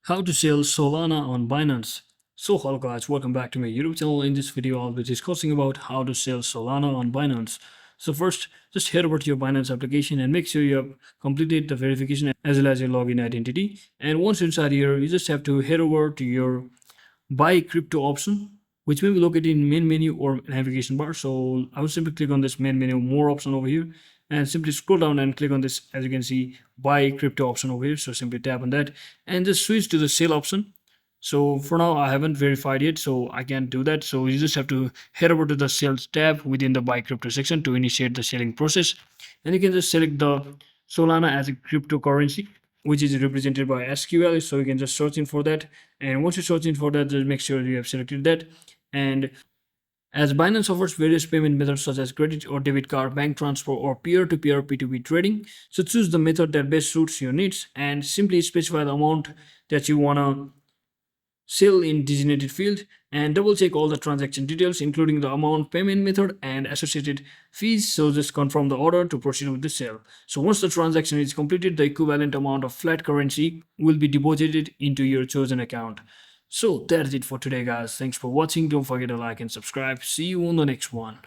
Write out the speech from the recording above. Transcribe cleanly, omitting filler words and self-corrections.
How to sell Solana on Binance. So hello guys, welcome back to my YouTube channel. In this video I'll be discussing about how to sell Solana on Binance. So first, just head over to your Binance application and make sure you have completed the verification as well as your login identity. And once inside here, you just have to head over to your buy crypto option, which may be located in main menu or navigation bar. So I will simply click on this main menu more option over here and simply scroll down and click on this, as you can see, buy crypto option over here. So simply tap on that and just switch to the sale option. So for now I haven't verified yet, so I can't do that. So you just have to head over to the sales tab within the buy crypto section to initiate the selling process, and you can just select the Solana as a cryptocurrency, which is represented by SQL. So you can just search in for that, and once you search in for that, just make sure you have selected that. And as Binance offers various payment methods such as credit or debit card, bank transfer, or peer-to-peer P2P trading, so choose the method that best suits your needs and simply specify the amount that you wanna sell in designated field, and double check all the transaction details including the amount, payment method, and associated fees. So just confirm the order to proceed with the sale. So once the transaction is completed, the equivalent amount of flat currency will be deposited into your chosen account. So that's it for today guys. Thanks for watching. Don't forget to like and subscribe. See you on the next one.